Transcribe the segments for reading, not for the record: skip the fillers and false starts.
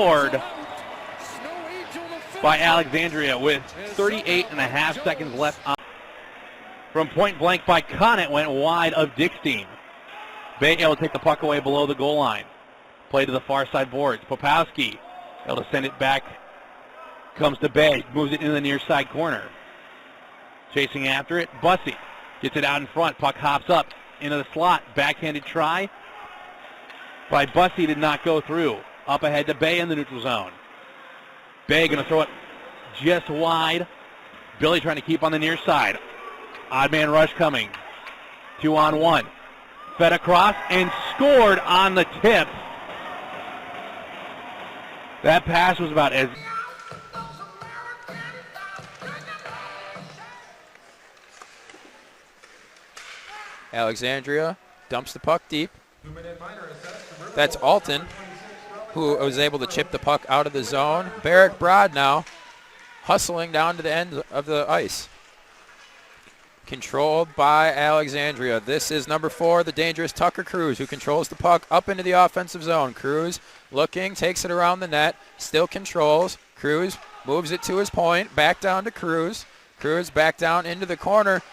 scored by Alexandria with 38.5 seconds left on. From point blank by Connett, went wide of Dickstein. Bay able to take the puck away below the goal line. Play to the far side boards. Popowski able to send it back. Comes to Bay, moves it into the near side corner. Chasing after it, Bussey gets it out in front. Puck hops up into the slot. Backhanded try by Bussey did not go through. Up ahead to Bay in the neutral zone. Bay going to throw it just wide. Billy trying to keep on the near side. Odd man rush coming. 2-on-1. Fed across and scored on the tip. That pass was about as... Alexandria dumps the puck deep. That's Alton, who was able to chip the puck out of the zone. Barrick Broad now hustling down to the end of the ice. Controlled by Alexandria. This is number 4, the dangerous Tucker Kruse, who controls the puck up into the offensive zone. Kruse looking, takes it around the net, still controls. Kruse moves it to his point, back down to Kruse. Kruse back down into the corner.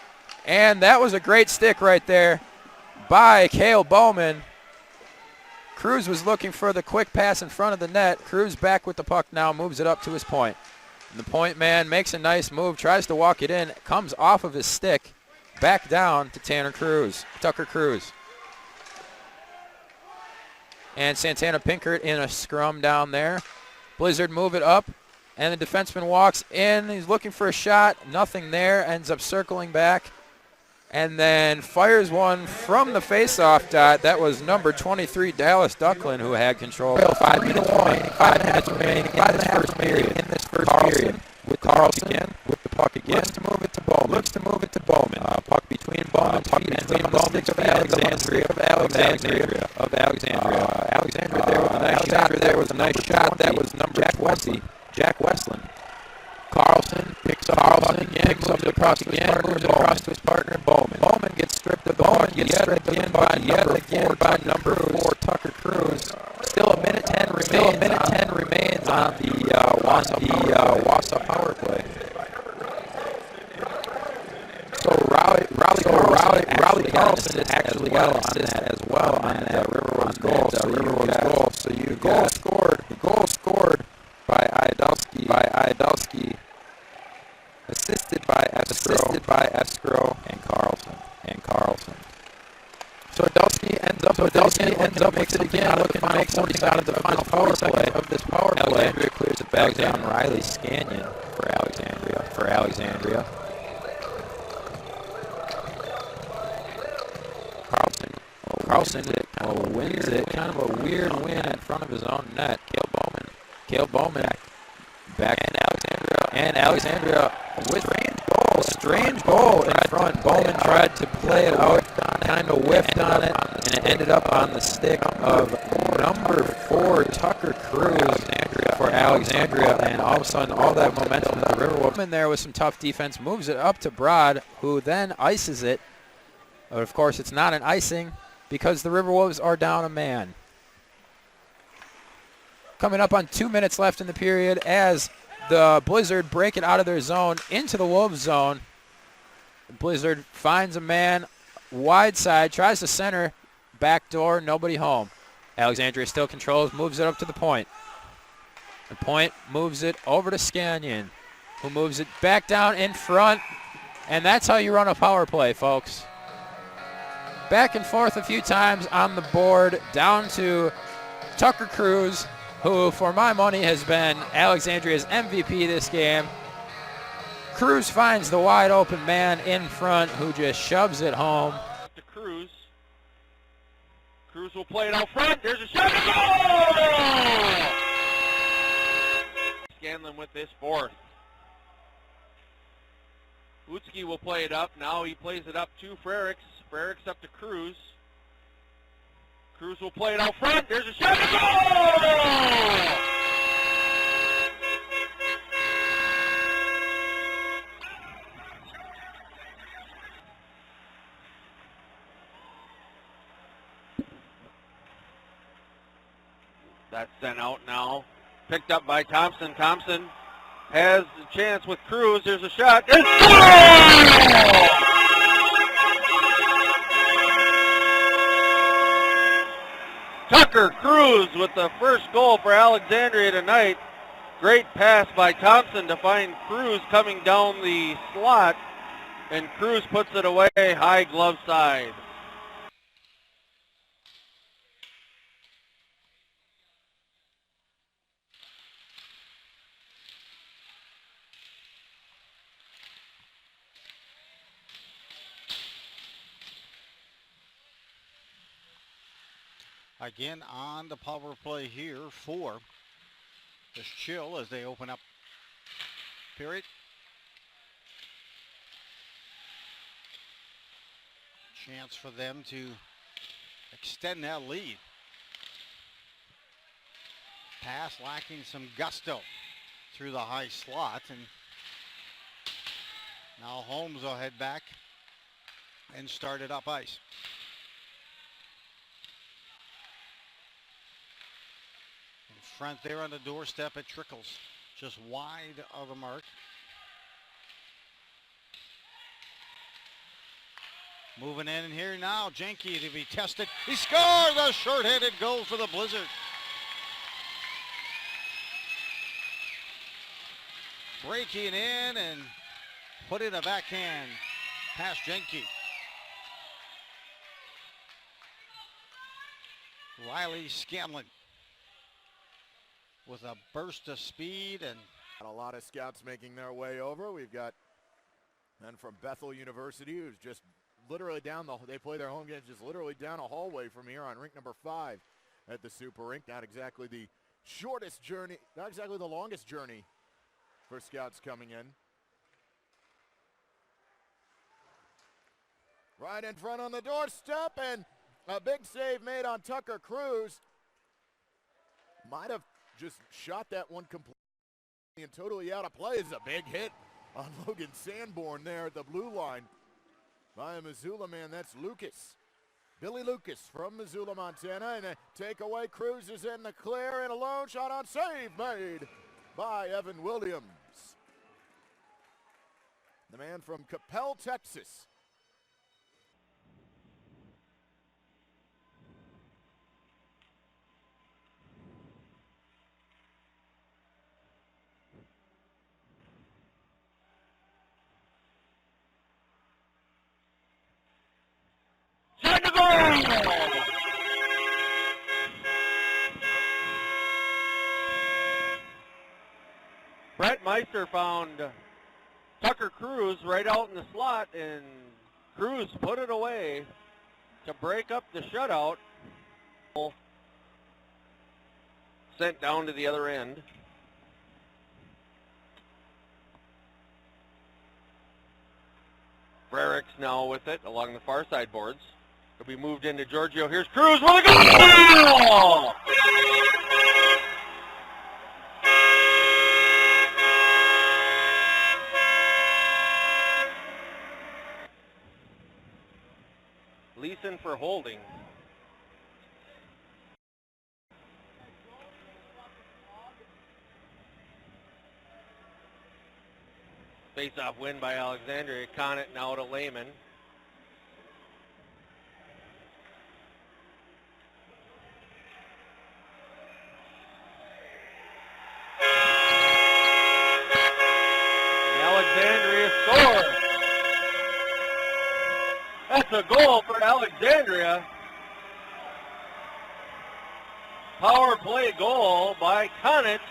And that was a great stick right there by Cale Bowman. Kruse was looking for the quick pass in front of the net. Kruse back with the puck now, moves it up to his point. And the point man makes a nice move, tries to walk it in, comes off of his stick, back down to Tucker Kruse. And Santana Pinkert in a scrum down there. Blizzard move it up, and the defenseman walks in. He's looking for a shot, nothing there, ends up circling back. And then fires one from the face-off dot. That was number 23, Dallas Ducklin, who had control. 5 minutes remaining. 5 minutes remaining in this first period. With Carlson again, with the puck again. Looks to move it to Bowman. Puck between Bowman. Puck between Bowman of Alexandria. Alexandria there with a nice shot. That was number Jack Westland. Carlson picks up the puck again, moves it across to his partner, Bowman. Bowman gets stripped of the puck yet again by number 4, Tucker Kruse. Still a minute 10 remains on the Wausau power play. So Raleigh Carlson actually got on that as well on that Riverwoods goal. So you the goal scored by Idalski. Assisted by Escrow and Carlson. So Idalski ends up makes it again, looking to make something out of the final power play of this power play. Alexandria clears it back down. Riley Scannion for Alexandria. Carlson wins it. Kind of a weird win in front of his own net. Cale Bowman back and Alexandria with strange goal in front. Bowman tried to play it out, kind of whiffed on it, and it ended up on the stick of number 4, Tucker Kruse for Alexandria, and all of a sudden all that momentum that the Riverwolves In there with some tough defense, moves it up to Broad, who then ices it. But of course it's not an icing because the Riverwolves are down a man. Coming up on 2 minutes left in the period as the Blizzard break it out of their zone into the Wolves zone. Blizzard finds a man wide side, tries to center, back door, nobody home. Alexandria still controls, moves it up to the point. The point moves it over to Scannion, who moves it back down in front, and that's how you run a power play, folks. Back and forth a few times on the board, down to Tucker Kruse, who, for my money, has been Alexandria's MVP this game. Kruse finds the wide open man in front, who just shoves it home. To Kruse. Kruse will play it out front. There's a shot. Goal! Scanlon with this 4th. Utski will play it up. Now he plays it up to Frericks. Frericks up to Kruse. Kruse will play it out front. There's a shot. Goal! That's sent out now. Picked up by Thompson. Thompson has a chance with Kruse. There's a shot. It's goal! Tucker Kruse with the first goal for Alexandria tonight. Great pass by Thompson to find Kruse coming down the slot, and Kruse puts it away high glove side. Again on the power play here for this Chill as they open up period. Chance for them to extend that lead. Pass lacking some gusto through the high slot, and now Holmes will head back and start it up ice. Front there on the doorstep, it trickles just wide of the mark. Moving in here now, Jenke to be tested. He scores a short-handed goal for the Blizzard. Breaking in and putting a backhand past Jenke. Riley Scanlon with a burst of speed, and a lot of scouts making their way over. We've got men from Bethel University who's just literally down they play their home games just literally down a hallway from here on rink number 5 at the Super Rink. Not exactly the shortest journey, not exactly the longest journey for scouts coming in. Right in front on the doorstep, and a big save made on Tucker Kruse. Might have just shot that one completely and totally out of play. Is a big hit on Logan Sanborn there at the blue line by a Missoula man. That's Lucas. Billy Lucas from Missoula, Montana. And a takeaway. Kruse is in the clear, and a lone shot on save made by Evan Williams. The man from Capel, Texas. Brett Meister found Tucker Kruse right out in the slot, and Kruse put it away to break up the shutout. Sent down to the other end. Frericks now with it along the far side boards. It'll be moved into Giorgio. Here's Kruse with a goal! Leeson for holding. Face-off win by Alexandria. Conant now to Lehman. Alexandria scores. That's a goal for Alexandria. Power play goal by Conant.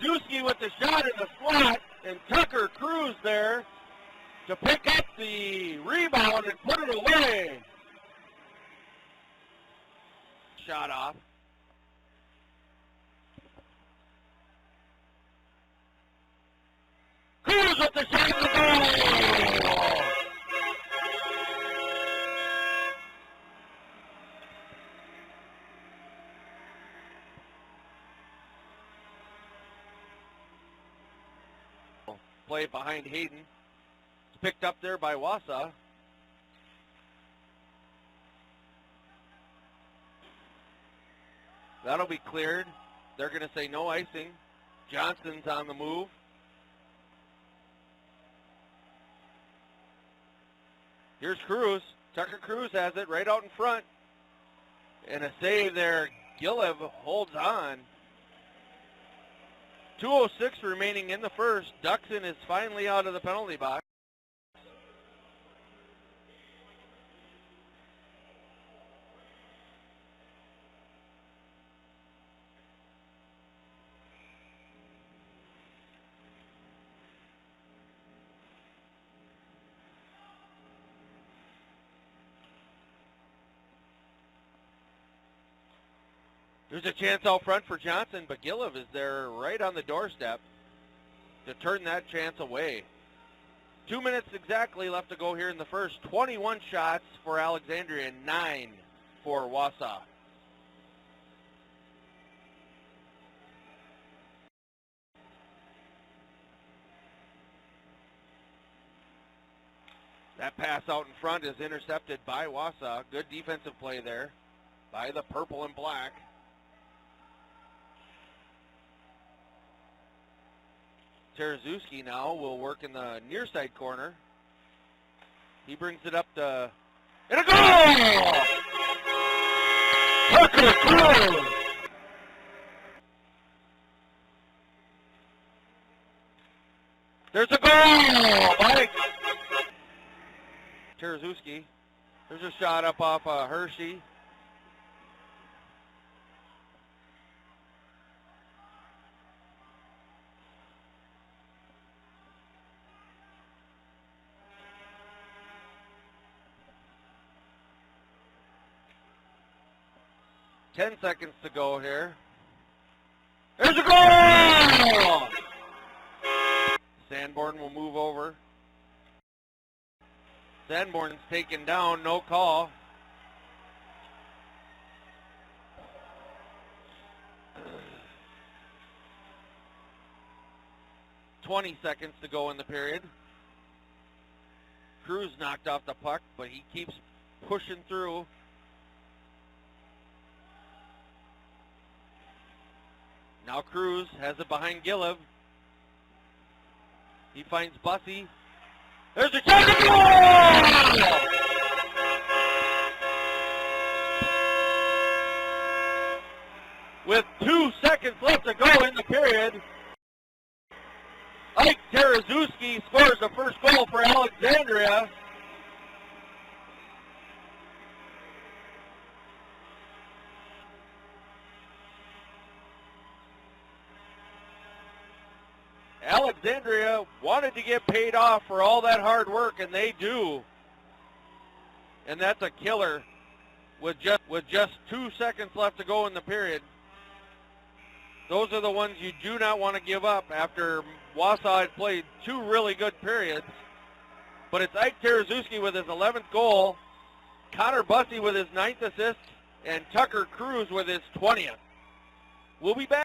Zewski with the shot in the slot, and Tucker Kruse there to pick up the rebound and put it away. Shot off. Kruse with the shot in the goal. play behind Hayden. It's picked up there by Wausau. That'll be cleared. They're going to say no icing. Johnson's on the move. Here's Kruse. Tucker Kruse has it right out in front. And a save there. Gillev holds on. 2:06 remaining in the first. Duxon is finally out of the penalty box. There's a chance out front for Johnson, but Gillev is there right on the doorstep to turn that chance away. 2 minutes exactly left to go here in the first. 21 shots for Alexandria, 9 for Wausau. That pass out in front is intercepted by Wausau. Good defensive play there by the purple and black. Tereszewski now will work in the near side corner. He brings it up to... And a goal! Tucker Kruse! There's a goal by Tereszewski. There's a shot up off Hershey. Ten seconds to go here. There's a goal! Sanborn will move over. Sanborn's taken down, no call. $20 seconds to go in the period. Kruse knocked off the puck, but he keeps pushing through. Now Kruse has it behind Gillev. He finds Bussey. There's a shot! Goal! With 2 seconds left to go in the period, Ike Tereszewski scores the first goal for Alexandria. Alexandria wanted to get paid off for all that hard work, and they do. And that's a killer with just 2 seconds left to go in the period. Those are the ones you do not want to give up after Wausau had played 2 really good periods. But it's Ike Tereszewski with his 11th goal, Connor Bussey with his 9th assist, and Tucker Kruse with his 20th. We'll be back.